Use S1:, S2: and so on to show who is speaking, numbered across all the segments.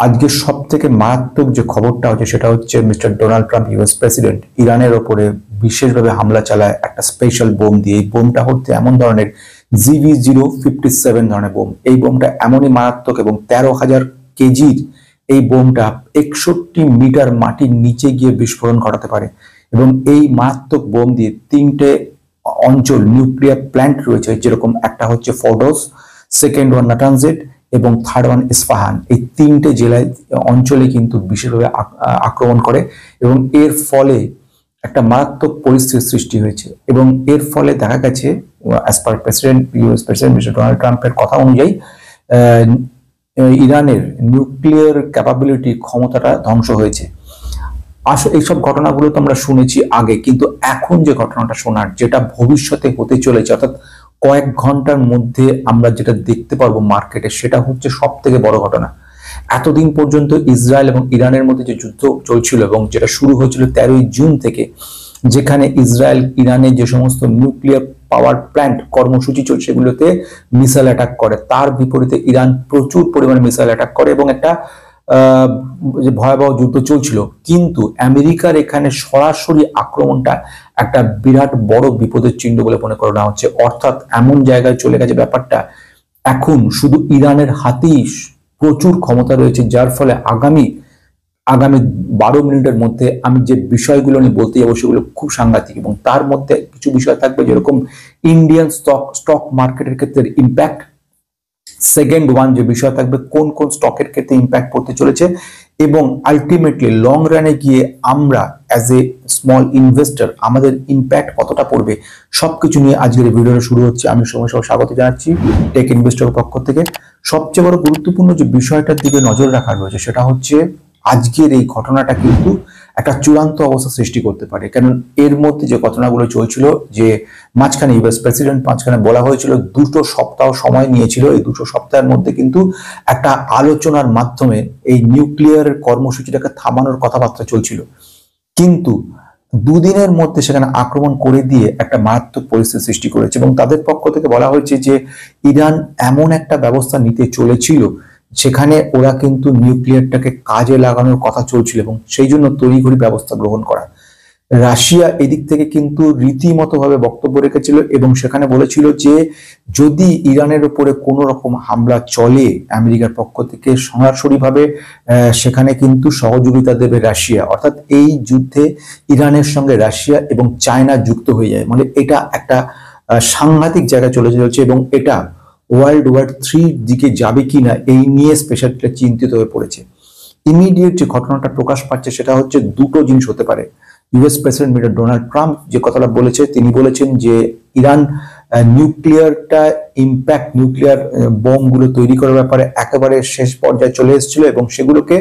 S1: আজকে সব থেকে মারাত্মক যে খবরটা হচ্ছে সেটা হচ্ছে mister Donald Trump US president ইরানের ওপরে বিশেষভাবে হামলা চালায় একটা স্পেশাল বোম দিয়ে। এই বোমটা হচ্ছে এমন ধরনের GV057 ধরনের বোম। এই বোমটা এমনই মারাত্মক এবং 13,000 কেজির এই বোমটা 61 মিটার মাটির নিচে গিয়ে বিস্ফোরণ ঘটাতে পারে। এবং এই মারাত্মক বোম দিয়ে 3টে অঞ্চল নিউক্লিয়ার প্ল্যান্ট রয়েছে, যেরকম একটা হচ্ছে ফোর্ডোস, সেকেন্ড ওয়ান নাটানজেট এবং থার্ড ওয়ান ইস্পাহান। এই 3টে জেলায় অঞ্চলে কিন্তু বিশেষভাবে আক্রমণ করে এবং এর ফলে একটা মারাত্মক পরিস্থিতির সৃষ্টি হয়েছে। এবং এর ফলে দেখা গেছে as per US president mister Donald ট্রাম্পের কথা অনুযায়ী ইরানের নিউক্লিয়ার ক্যাপাবিলিটি ক্ষমতাটা ধ্বংস হয়েছে। আসলে এইসব ঘটনাগুলো তো আমরা শুনেছি আগে, কিন্তু এখন যে ঘটনাটা শোনার, যেটা ভবিষ্যতে হতে চলেছে, অর্থাৎ কয়েক ঘন্টার মধ্যে আমরা যেটা দেখতে পারবো মার্কেটে, সেটা হচ্ছে সব থেকে বড় ঘটনা। এতদিন পর্যন্ত ইসরায়েল এবং ইরানের মধ্যে যে যুদ্ধ চলছিল এবং যেটা শুরু হয়েছিল 13ই জুন থেকে, যেখানে ইসরায়েল ইরানের যে সমস্ত নিউক্লিয়ার পাওয়ার প্ল্যান্ট কর্মসূচি চলছে সেগুলোতে মিসাইল অ্যাটাক করে, তার বিপরীতে ইরান প্রচুর পরিমাণে মিসাইল অ্যাটাক করে এবং একটা যে ভয়াবহ যুদ্ধ চলছিল। কিন্তু আমেরিকার এখানে সরাসরি আক্রমণটা একটা বিরাট বড় বিপদের চিহ্ন বলে মনে করা হচ্ছে। অর্থাৎ এমন জায়গায় চলে গেছে ব্যাপারটা, এখন শুধু ইরানের হাতেই প্রচুর ক্ষমতা রয়েছে, যার ফলে আগামী 12 মিনিটের মধ্যে আমি যে বিষয়গুলো নিয়ে বলতে যাবো সেগুলো খুব সাংঘাতিক। এবং তার মধ্যে কিছু বিষয় থাকবে, যেরকম ইন্ডিয়ান স্টক মার্কেটের ক্ষেত্রে ইম্প্যাক্ট। সেকেন্ড ওয়ান যে বিষয় থাকবে, কোন কোন স্টকের ক্ষেত্রে ইম্প্যাক্ট পড়তে চলেছে, এবং আলটিমেটলি লং রানে গিয়ে আমরা অ্যাজ এ স্মল ইনভেস্টর আমাদের ইম্প্যাক্ট কতটা পড়বে, সবকিছু নিয়ে আজকের ভিডিওটা শুরু হচ্ছে। আমি সময় স্বাগত জানাচ্ছি টেক ইনভেস্টরের পক্ষ থেকে। সবচেয়ে বড় গুরুত্বপূর্ণ যে বিষয়টার দিকে নজর রাখা রয়েছে সেটা হচ্ছে আজকের এই ঘটনাটা কিন্তু একটা চূড়ান্ত অবস্থা সৃষ্টি করতে পারে। কারণ এর মধ্যে যে ঘটনাগুলো চলছিল, যে মাঝখানে ইউএস প্রেসিডেন্ট বলা হয়েছিল 2 সপ্তাহ সময় নিয়েছিল, এই 2 সপ্তাহের মধ্যে কিন্তু একটা আলোচনার মাধ্যমে এই নিউক্লিয়ার কর্মসূচিটাকে থামানোর কথাবার্তা চলছিল। কিন্তু 2 দিনের মধ্যে সেখানে আক্রমণ করে দিয়ে একটা মারাত্মক পরিস্থিতি সৃষ্টি করেছে। এবং তাদের পক্ষ থেকে বলা হয়েছে যে ইরান এমন একটা ব্যবস্থা নিতে চলেছিল সেখানে ওরা কিন্তু নিউক্লিয়ারটাকে কাজে লাগানোর কথা চলছিল এবং সেই জন্য তড়িঘড়ি ব্যবস্থা গ্রহণ করা। রাশিয়া এদিক থেকে কিন্তু রীতিমতো ভাবে বক্তব্য রেখেছিল এবং সেখানে বলেছিল যে যদি ইরানের উপরে কোনো রকম হামলা চলে আমেরিকার পক্ষ থেকে সরাসরিভাবে সেখানে কিন্তু সহযোগিতা দেবে রাশিয়া। অর্থাৎ এই যুদ্ধে ইরানের সঙ্গে রাশিয়া এবং চায়না যুক্ত হয়ে যায়। মানে এটা একটা সাংঘাতিক জায়গায় চলে যাচ্ছে এবং এটা ওয়ার্ল্ড ওয়ার 3 দিকে যাবে কিনা এই নিয়ে স্পেশালিটা চিন্তিত হয়ে পড়েছে। ইমিডিয়েট যে ঘটনাটা প্রকাশ পাচ্ছে সেটা হচ্ছে 2টো জিনিস হতে পারে। US president mister Donald Trump যে কথাটা বলেছে, তিনি বলেছেন যে ইরান নিউক্লিয়ারটা ইম্প্যাক্ট, নিউক্লিয়ার বোমগুলো তৈরি করার ব্যাপারে একেবারে শেষ পর্যায়ে চলে এসেছিল এবং সেগুলোকে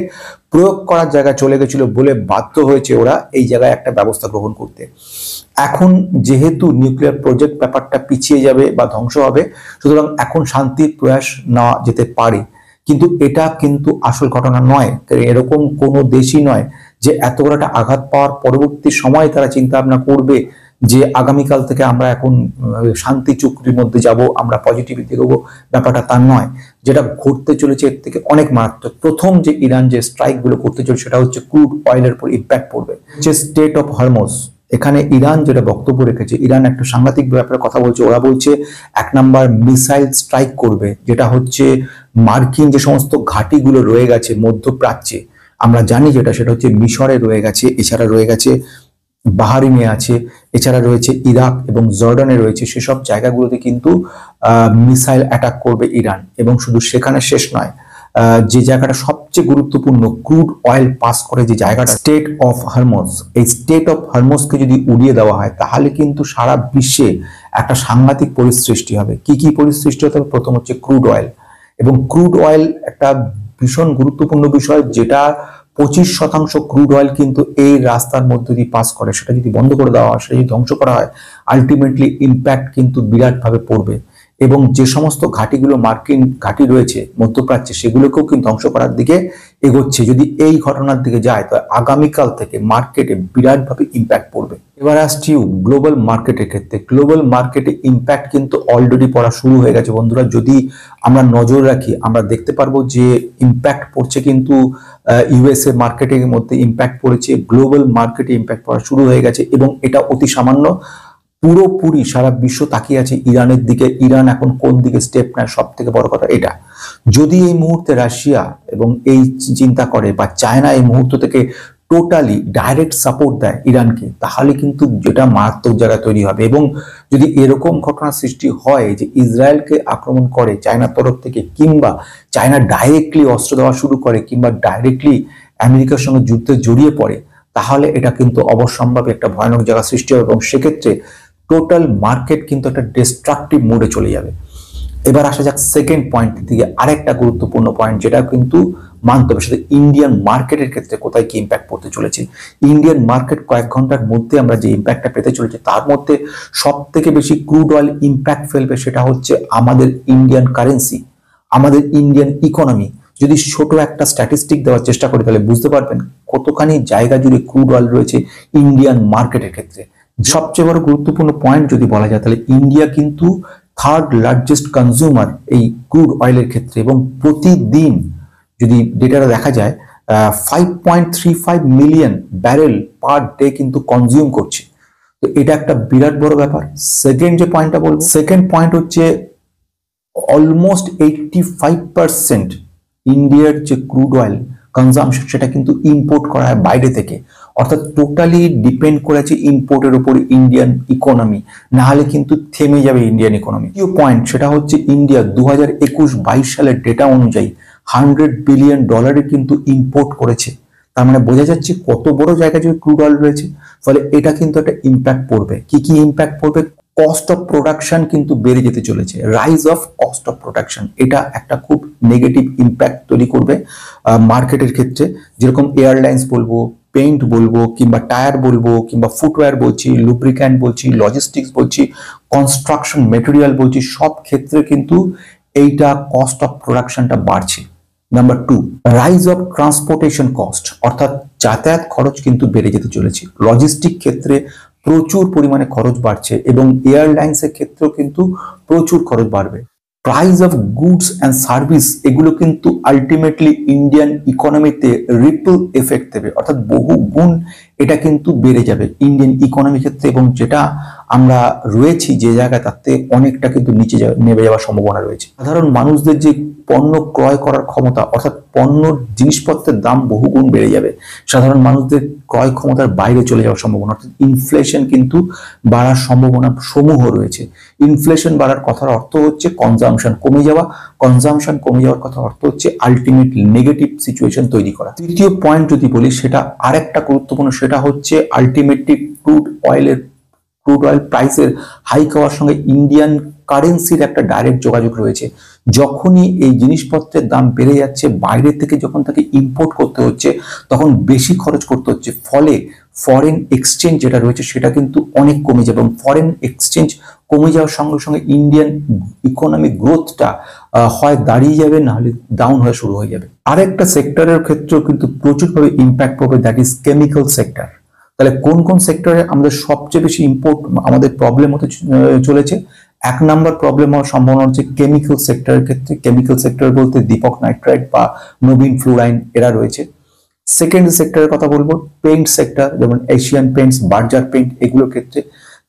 S1: প্রয়োগ করার জায়গায় চলে গেছিল বলে বাধ্য হয়েছে ওরা এই জায়গায় একটা ব্যবস্থা গ্রহণ করতে। এখন যেহেতু নিউক্লিয়ার প্রজেক্ট ব্যাপারটা পিছিয়ে যাবে বা ধ্বংস হবে, সুতরাং এখন শান্তির প্রয়াস নেওয়া যেতে পারে। কিন্তু এটা কিন্তু আসল ঘটনা নয়। এরকম কোনো দেশই নয় যে এত বড় একটা আঘাত পাওয়ার পরবর্তী সময় তারা চিন্তা ভাবনা করবে যে আগামীকাল থেকে আমরা এখন শান্তি চুক্তির মধ্যে যাব, আমরা পজিটিভিটি দেবো। ব্যাপারটা তা নয়। যেটা ঘটতে চলেছে এর থেকে অনেক মারাত্মক। প্রথম যে ইরান যে স্ট্রাইক গুলো করতে চলেছে সেটা হচ্ছে ক্রুড অয়েলের উপর ইম্প্যাক্ট পড়বে, যে স্টেট অফ হরমুজ। এখানে ইরান যেটা বক্তব্য রেখেছে, ইরান একটা সাংঘাতিক ব্যাপারে কথা বলছে। ওরা বলছে 1 নম্বর মিসাইল স্ট্রাইক করবে, যেটা হচ্ছে মার্কিন যে সমস্ত ঘাঁটিগুলো রয়ে গেছে মধ্যপ্রাচ্যে, আমরা জানি সেটা হচ্ছে মিশরে রয়ে গেছে, এছাড়া রয়ে গেছে বাহারিনে আছে, এছাড়া রয়েছে ইরাক এবং জর্ডানে রয়েছে। সেসব জায়গাগুলোতে কিন্তু মিসাইল অ্যাটাক করবে ইরান। এবং শুধু সেখানে শেষ নয়, যে জায়গাটা সবচেয়ে গুরুত্বপূর্ণ, ক্রুড অয়েল পাস করে যে জায়গাটা, স্টেট অফ হরমুজ, এই স্টেট অফ হরমুজকে যদি উড়িয়ে দেওয়া হয় তাহলে কিন্তু সারা বিশ্বে একটা সাংঘাতিক পরিস্থিতি হবে। কি পরিস্থিতি হতে হবে? প্রথম হচ্ছে ক্রুড অয়েল। এবং ক্রুড অয়েল একটা ভীষণ গুরুত্বপূর্ণ বিষয়, যেটা 25% ক্রুড অয়েল কিন্তু এই রাস্তার মধ্যে দিয়ে পাস করে। সেটা যদি বন্ধ করে দেওয়া হয়, সেটা যদি ধ্বংস করা হয়, আলটিমেটলি ইম্প্যাক্ট কিন্তু বিরাটভাবে পড়বে। এবং যে সমস্ত ঘাঁটিগুলো মার্কিন ঘাঁটি রয়েছে মধ্যপ্রাচ্যে, সেগুলোকেও কিন্তু ধ্বংস করার দিকে এগোচ্ছে, যদি এই ঘটনার দিকে যায় তো আগামীকাল থেকে মার্কেটে বিরাটভাবে ইম্প্যাক্ট পড়বে। এবার আসছি গ্লোবাল মার্কেটের ক্ষেত্রে। গ্লোবাল মার্কেটে ইম্প্যাক্ট কিন্তু অলরেডি পড়া শুরু হয়ে গেছে বন্ধুরা। যদি আমরা নজর রাখি আমরা দেখতে পারবো যে ইম্প্যাক্ট পড়ছে কিন্তু ইউএসএ মার্কেটের মধ্যে ইম্প্যাক্ট পড়েছে, গ্লোবাল মার্কেটে ইম্প্যাক্ট পড়া শুরু হয়ে গেছে এবং এটা অতি সামান্য। পুরোপুরি সারা বিশ্ব তাকিয়ে আছে ইরানের দিকে। ইরান এখন কোন দিকে স্টেপ নেয়, সব থেকে বড় কথা এটা। যদি এই মুহূর্তে রাশিয়া এবং এই চিন্তা করে বা চায়না এই মুহূর্ত থেকে টোটালি ডাইরেক্ট সাপোর্ট দেয় ইরানকে, তাহলে কিন্তু যেটা মারাত্মক জায়গা তৈরি হবে। এবং যদি এরকম ঘটনা সৃষ্টি হয় যে ইসরায়েলকে আক্রমণ করে চায়নার তরফ থেকে, কিংবা চায়না ডাইরেক্টলি অস্ত্র দেওয়া শুরু করে, কিংবা ডাইরেক্টলি আমেরিকার সঙ্গে যুদ্ধে জড়িয়ে পড়ে, তাহলে এটা কিন্তু অবশ্যম্ভাবী একটা ভয়ানক জায়গা সৃষ্টি হবে এবং সেক্ষেত্রে টোটাল মার্কেট কিন্তু একটা ডিস্ট্রাকটিভ মোডে চলে যাবে। এবার আসা যাক সেকেন্ড পয়েন্টের দিকে, আরেকটা গুরুত্বপূর্ণ পয়েন্ট যেটা কিন্তু মানতে হবে, সেটা ইন্ডিয়ান মার্কেটের ক্ষেত্রে কোথায় কি ইম্প্যাক্ট পড়তে চলেছে। ইন্ডিয়ান মার্কেট কয়েক ঘন্টার মধ্যে আমরা যে ইম্প্যাক্টটা পেতে চলেছি তার মধ্যে সব থেকে বেশি ক্রুড অয়েল ইম্প্যাক্ট ফেলবে, সেটা হচ্ছে আমাদের ইন্ডিয়ান কারেন্সি, আমাদের ইন্ডিয়ান ইকোনমি। যদি ছোট একটা স্ট্যাটিস্টিক দেওয়ার চেষ্টা করি তাহলে বুঝতে পারবেন কতখানি জায়গা জুড়ে ক্রুড অয়েল রয়েছে ইন্ডিয়ান মার্কেটের ক্ষেত্রে। সবচেয়ে বড় গুরুত্বপূর্ণ পয়েন্ট যদি বলা যায় তাহলে ইন্ডিয়া কিন্তু থার্ড লার্জেস্ট কনজিউমার এই ক্রুড অয়েলের ক্ষেত্রে, এবং প্রতিদিন যদি ডেটাটা দেখা যায় 5.35 মিলিয়ন ব্যারেল পার ডে কিন্তু কনজিউম করছে। তো এটা একটা বিরাট বড় ব্যাপার। সেকেন্ড যে পয়েন্টটা বলবো, সেকেন্ড পয়েন্ট হচ্ছে অলমোস্ট 85% ইন্ডিয়ার যে ক্রুড অয়েল কনজাম্পশন সেটা কিন্তু ইম্পোর্ট করা হয় বাইরে থেকে, অর্থাৎ টোটালি ডিপেন্ড করেছে ইম্পোর্টের উপর ইন্ডিয়ান ইকোনমি, না হলে কিন্তু থেমে যাবে ইন্ডিয়ান ইকোনমি। দ্বিতীয় পয়েন্ট সেটা হচ্ছে ইন্ডিয়া 2021-22 সালের ডেটা অনুযায়ী $100 বিলিয়ন কিন্তু ইম্পোর্ট করেছে। তার মানে বোঝা যাচ্ছে কত বড় জায়গা জুড়ে ক্রুড অয়েল রয়েছে। ফলে এটা কিন্তু একটা ইম্প্যাক্ট পড়বে। কি কি ইম্প্যাক্ট পড়বে? কস্ট অফ প্রোডাকশন কিন্তু বেড়ে যেতে চলেছে, rise of cost of production, এটা একটা খুব নেগেটিভ ইম্প্যাক্ট তৈরি করবে মার্কেটের ক্ষেত্রে। যেরকম এয়ারলাইন্স বলবো, পেইন্ট বলবো, কিংবা টায়ার বলবো, কিংবা ফুটওয়্যার বলছি, লুব্রিক্যান্ট বলছি, লজিস্টিক্স বলছি, কনস্ট্রাকশন মেটেরিয়াল বলছি, সব ক্ষেত্রে কিন্তু এইটা কস্ট অফ প্রোডাকশনটা বাড়ছে। Number 2, rise of transportation cost, অর্থাৎ যাতায়াত খরচ কিন্তু বেড়ে যেতে চলেছে। লজিস্টিক ক্ষেত্রে প্রচুর পরিমাণে খরচ বাড়ছে এবং এয়ারলাইন্সের ক্ষেত্রেও কিন্তু প্রচুর খরচ বাড়বে। Price of goods and service, এগুলো কিন্তু আলটিমেটলি ইন্ডিয়ান ইকোনমিতে রিপল এফেক্ট দেবে, অর্থাৎ বহু গুণ এটা কিন্তু বেড়ে যাবে ইন্ডিয়ান ইকোনমি ক্ষেত্রে, এবং যেটা আমরা রয়েছি যে জায়গায় তাতে অনেকটা কিন্তু নিচে নেমে যাওয়ার সম্ভাবনা রয়েছে। সাধারণ মানুষদের যে পণ্য ক্রয় করার ক্ষমতা, অর্থাৎ পণ্য জিনিসপত্রের দাম বহুগুণ বেড়ে যাবে, সাধারণ মানুষদের ক্রয় ক্ষমতার বাইরে চলে যাওয়ার সম্ভাবনা, অর্থাৎ ইনফ্লেশন কিন্তু বাড়ার সম্ভাবনা সমূহ রয়েছে। ইনফ্লেশন বাড়ার কথার অর্থ হচ্ছে কনজাম্পশন কমে যাওয়া, কনজাম্পশন কমে যাওয়ার কথার অর্থ হচ্ছে আলটিমেটলি নেগেটিভ সিচুয়েশন তৈরি করা। তৃতীয় পয়েন্ট যদি বলি সেটা আরেকটা গুরুত্বপূর্ণ, সেটা হচ্ছে আলটিমেটলি ক্রুড অয়েল প্রাইসের হাইক হওয়ার সঙ্গে ইন্ডিয়ান কারেন্সির একটা ডাইরেক্ট যোগাযোগ রয়েছে। যখনই এই জিনিসপত্রের দাম বেড়ে যাচ্ছে, বাইরে থেকে যখন তাকে ইম্পোর্ট করতে হচ্ছে তখন বেশি খরচ করতে হচ্ছে, ফলে ফরেন এক্সচেঞ্জ যেটা রয়েছে সেটা কিন্তু অনেক কমে যাবে, এবং ফরেন এক্সচেঞ্জ কমে যাওয়ার সঙ্গে সঙ্গে ইন্ডিয়ান ইকোনমিক গ্রোথটা হয় দাঁড়িয়ে যাবে, না হলে ডাউন হয়ে শুরু হয়ে যাবে। আরেকটা সেক্টরের ক্ষেত্রেও কিন্তু প্রচুরভাবে ইম্প্যাক্ট পড়বে, দ্যাট ইজ কেমিক্যাল সেক্টর। তাহলে কোন কোন সেক্টরে আমাদের সবচেয়ে বেশি ইম্পোর্ট আমাদের প্রবলেম হতে চলেছে? 1 নম্বর প্রবলেম হওয়ার সম্ভাবনা হচ্ছে কেমিক্যাল সেক্টরের ক্ষেত্রে। কেমিক্যাল সেক্টর বলতে দীপক নাইট্রাইট বা নবীন ফ্লোরাইন এরা রয়েছে। সেকেন্ড সেক্টরের কথা বলবো পেইন্ট সেক্টর, যেমন এশিয়ান পেইন্টস, বার্জার পেইন্ট, এগুলোর ক্ষেত্রে।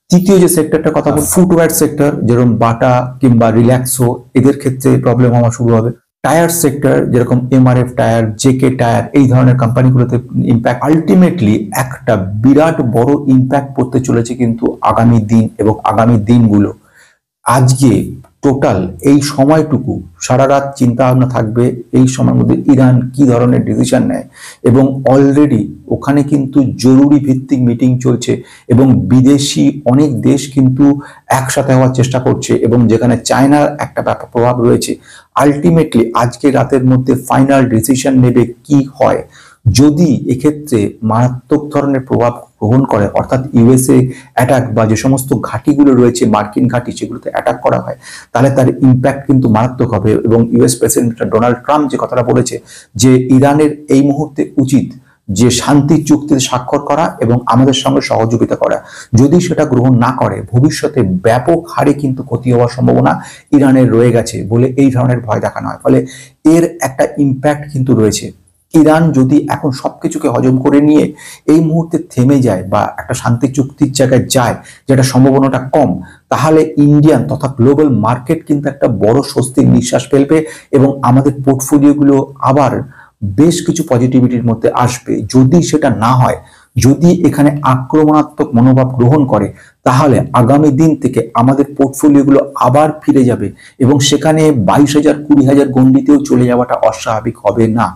S1: তৃতীয় যে সেক্টরটা কথা বলবো ফুটওয়্যার সেক্টর, যেরকম বাটা কিংবা রিল্যাক্সো, এদের ক্ষেত্রে প্রবলেম হওয়া শুরু হবে। টায়ার সেক্টর, যেরকম এমআরএফ টায়ার, জেকে টায়ার, এই ধরনের কোম্পানিগুলোতে ইম্প্যাক্ট, আলটিমেটলি একটা বিরাট বড় ইম্প্যাক্ট পড়তে চলেছে কিন্তু আগামী দিন এবং আগামী দিনগুলো। আজকে টোটাল এই সময়টুকু সারা রাত চিন্তা ভাবনা থাকবে এই সময়ের মধ্যে ইরান কি ধরনের ডিসিশন নেয়, এবং অলরেডি ওখানে কিন্তু জরুরি ভিত্তিক মিটিং চলছে এবং বিদেশি অনেক দেশ কিন্তু একসাথে হওয়ার চেষ্টা করছে, এবং যেখানে চায়নার একটা ব্যাপক প্রভাব রয়েছে। আলটিমেটলি আজকে রাতের মধ্যে ফাইনাল ডিসিশন নেবে কি হয়। যদি এক্ষেত্রে মারাত্মক ধরনের প্রভাব গ্রহণ করে, অর্থাৎ ইউএসএ অ্যাটাক বা যে সমস্ত ঘাঁটিগুলো রয়েছে মার্কিন ঘাঁটি সেগুলোতে অ্যাটাক করা হয়, তাহলে তার ইম্প্যাক্ট কিন্তু মারাত্মক হবে। এবং ইউএস প্রেসিডেন্ট ডোনাল্ড ট্রাম্প যে কথাটা বলেছে যে ইরানের এই মুহূর্তে উচিত যে শান্তি চুক্তিতে স্বাক্ষর করা এবং আমাদের সঙ্গে সহযোগিতা করা, যদি সেটা গ্রহণ না করে ভবিষ্যতে ব্যাপক হারে কিন্তু ক্ষতি হওয়ার সম্ভাবনা ইরানের রয়ে গেছে বলে এই ধরনের ভয় দেখানো হয়। ফলে এর একটা ইম্প্যাক্ট কিন্তু রয়েছে। ইরান যদি এখন সবকিছুকে হজম করে নিয়ে এই মুহূর্তে থেমে যায় বা একটা শান্তি চুক্তির জায়গায় যায়, যেটা সম্ভাবনাটা কম, তাহলে ইন্ডিয়ান তথা গ্লোবাল মার্কেট কিন্তু একটা বড় স্বস্তির নিঃশ্বাস ফেলবে এবং আমাদের পোর্টফোলিওগুলো আবার বেশ কিছু পজিটিভিটির মধ্যে আসবে। যদি সেটা না হয়, যদি এখানে আক্রমণাত্মক মনোভাব গ্রহণ করে, তাহলে আগামী দিন থেকে আমাদের পোর্টফোলিওগুলো আবার ফিরে যাবে এবং সেখানে 22,000 20,000 গণ্ডিতেও চলে যাওয়াটা অস্বাভাবিক হবে না।